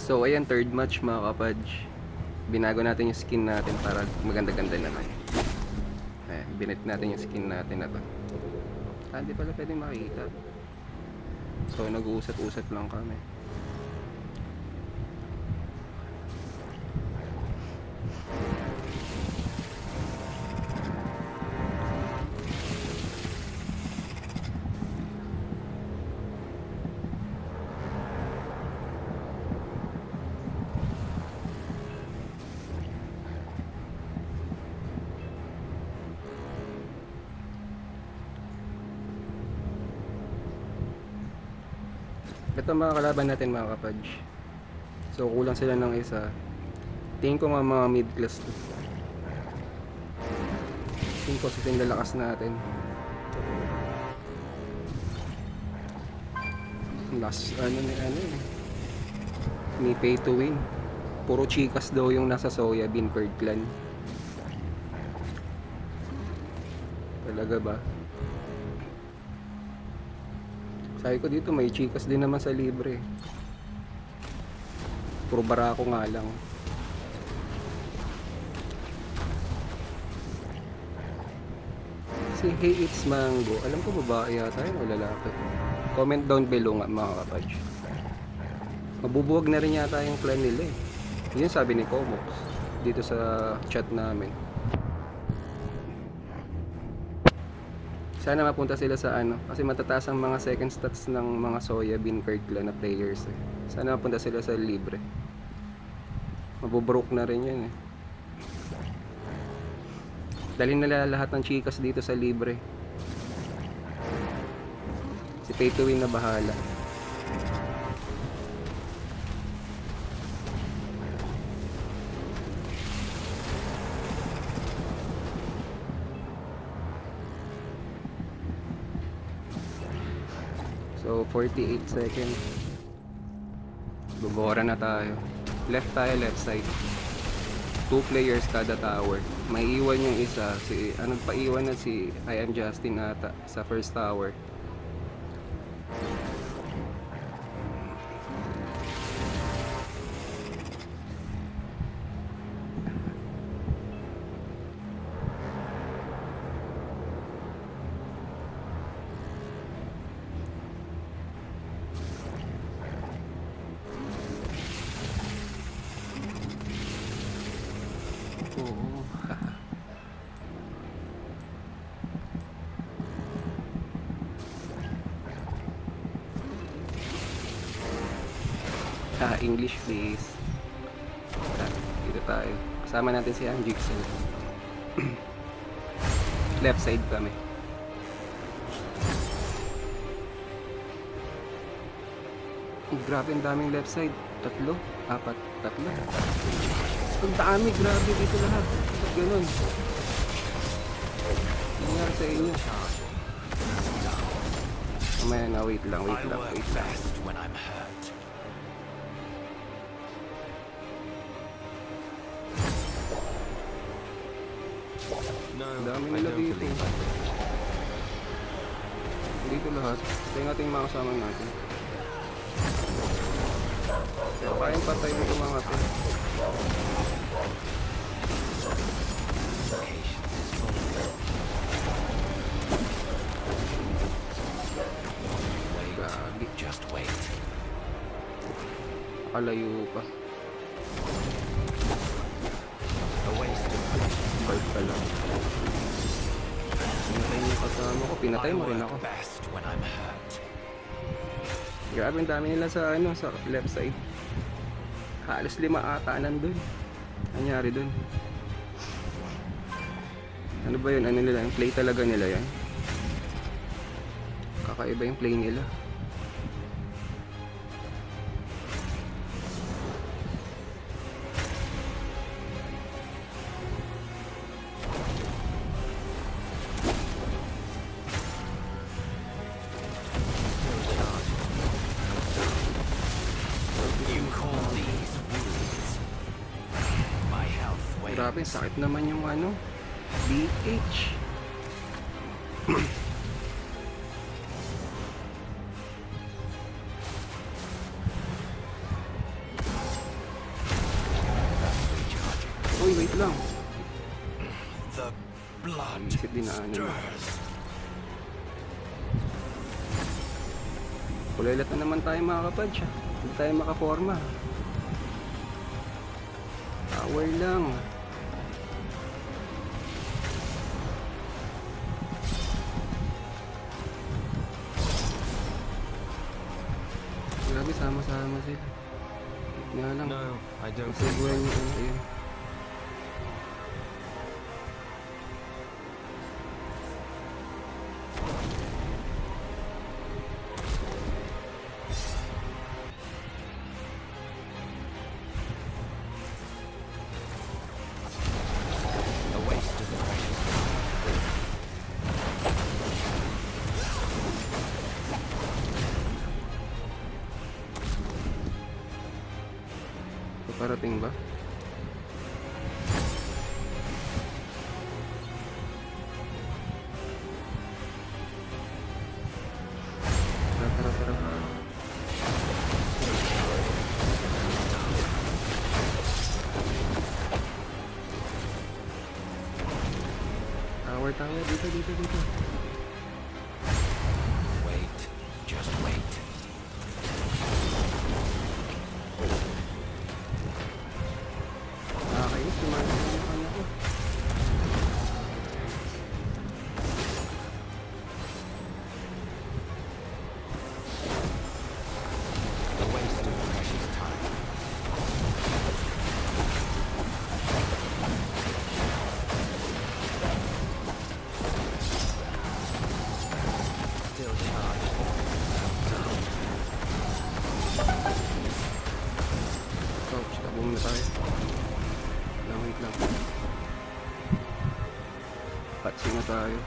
So ayan, third match mga kapadge. Binago natin yung skin natin para maganda-ganda naman. Ayan, binit natin yung skin natin na to. Hindi pala pwede makita. So nag-uusap-usap lang kami. Ito mga kalaban natin mga kapadge. So kulang sila ng isa. Tingin ko mga mid-class to. Tingin ko sa lalakas natin. Last ni pay to win. Puro chikas daw yung nasa Soya Bean Curd Clan. Talaga ba? Sabi ko dito may chikas din naman sa libre. Puro barako nga lang. Si Hey It's Mango, alam ko babae yata yun o lalaki. Comment down below nga mga kapadge. Mabubuwag na rin yata yung clan nila eh. Yun sabi ni Comox dito sa chat namin. Sana mapunta sila sa kasi matataas ang mga second stats ng mga Soya Bean Curd Clan na players eh. Sana mapunta sila sa libre. Mabubroke na rin yun eh. Dalhin nila lahat ng chikas dito sa libre. Si pay to win na bahala. So 48 seconds. Bubora na tayo. Left tayo, left side. 2 players kada tower. May iwan yung isa. Paiwan na si I Am Justin ata sa first tower. Oo. English please. Dito tayo. Kasama natin si Jixel. Left side kami. Grabe ang daming left side. 3, 4, 3. Ang dami, grabe dito lahat. Ba't ganun? Nangyari sa inyo. Mamaya na, wait lang. Ang dami nila dito. Dito lahat. Ito yung ating mga kasama natin. Kayang patay mo itong mga ito. Gagi. Just wait. Akalayo pa. A waste of Bart ka lang. Pinatay yung kasama ko. Pinatay mo rin ako. best when I'm hurt. Grabe ang dami nila sa sa left side. Halos 5 ata nandun. Nangyari dun. Ano ba yun? Ano nila? Yung play talaga nila yan. Kakaiba yung play nila. You call these wounds. My health wanes. Grabe, sakit naman yung BH. wait lang. The blood Isip din na ano. stirs. Kulilat na naman tayo mga kapadge. Hindi tayo makaporma. Hour lang. Grabe, sama-sama sila. Nga lang. No, I don't Masiguan yung ano, ayun. a waste of precious time. Paparating ba? Tara, tara, tara. Tower, tower. Dito, dito, dito. Wait, just wait. Nakakainis. Sumasabi yung kanya ko. A waste of precious time. Still charged. Ouch, tabong na tayo. Lang, wait lang. Patsi na tayo.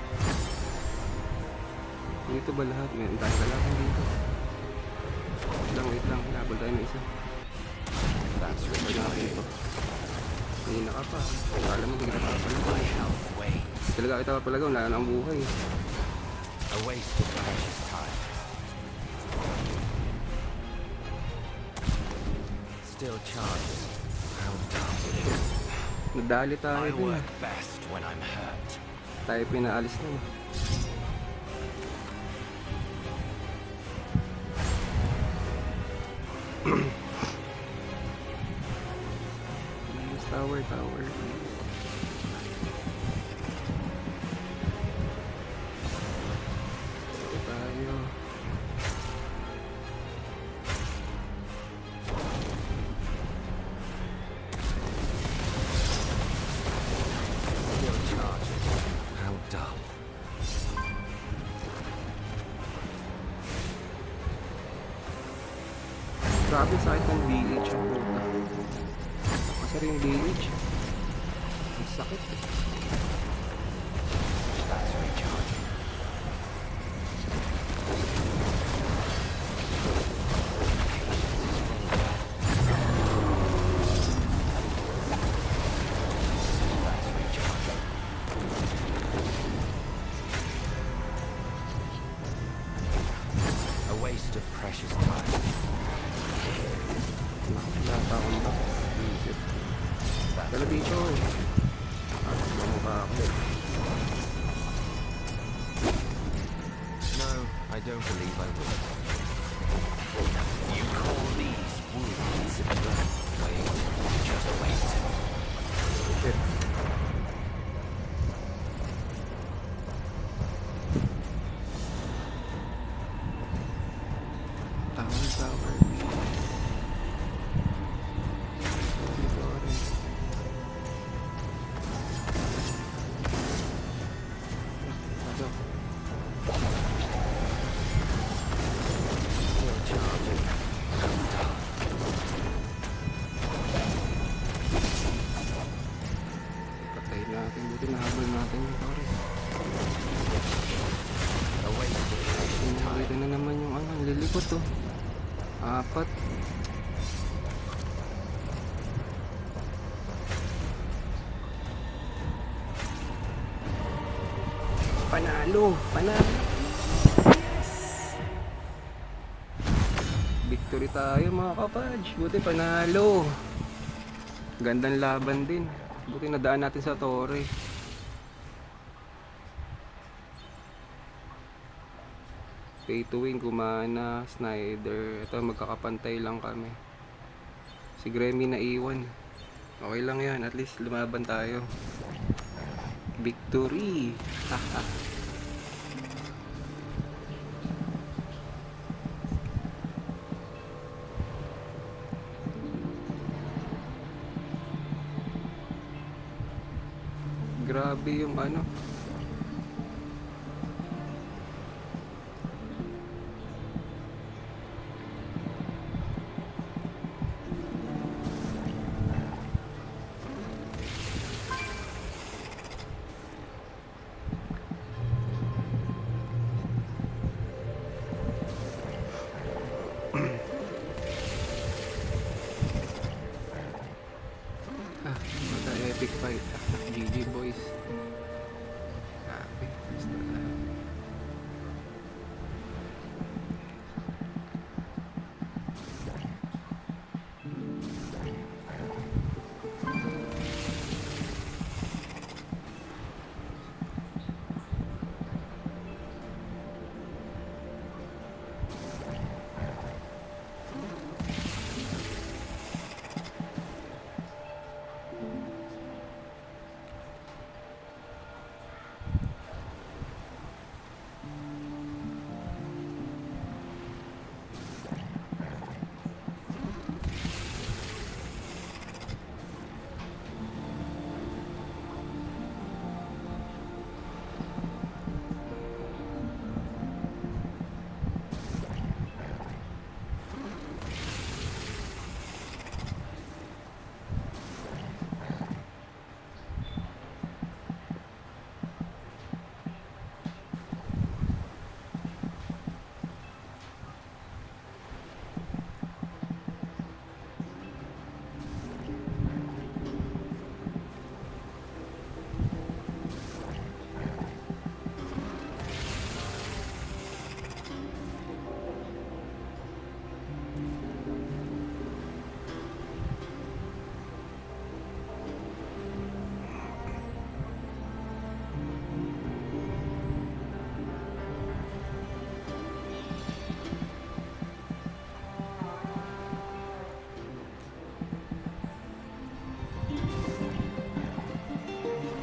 Dito ba lahat? Meron tayong kalaban dito. Wait lang. Labal tayo ng isa. That's Wala na really dito. Hindi ka pa. Akala mo, hindi ka my papalagaw. health wanes. Talaga kita papalagaw. Wala na ang buhay. A waste of precious time. Still charging. How dumb. Nadali tayo I dun. work best when I'm hurt. Tayo pinaalis na. Please, tower, tower. Dito tayo. Still charging. How dull. Grabe sakit ng BH ang puta. Kasi rin yung BH. Ang sakit. That's recharging. That's recharging. A waste of precious time. Wala pa akong box. Isip. That's Pero dito. Tapos na mukha ako. No, I don't believe I will. You call these wounds? Wait, just wait. Shit. Tower, tower. Dito rin. Ito. Still charging. How dull. Patayin natin. Buti nahabol natin yung tore. A waste of precious time. Dito na naman yung ano. Lilikot to. Apat. Panalo! Panalo! Yes! Victory tayo mga kapadge. Buti panalo. Gandang laban din. Buti nadaan natin sa Torre. Pay to win, Gumana, Snyder. Ito, magkakapantay lang kami. Si Grammy na iwan. Okay lang yan, at least lumaban tayo. Victory! Haha. Grabe yung ano. What a epic fight. GG boys. Grabe. Basta na.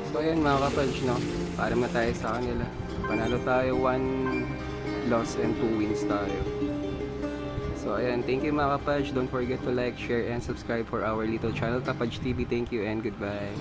So ayan mga kapage, no? Para na tayo sa kanila. Panalo tayo, 1 loss and 2 wins tayo. So ayan, thank you mga kapage. Don't forget to like, share, and subscribe for our little channel, Kapage TV. Thank you and goodbye.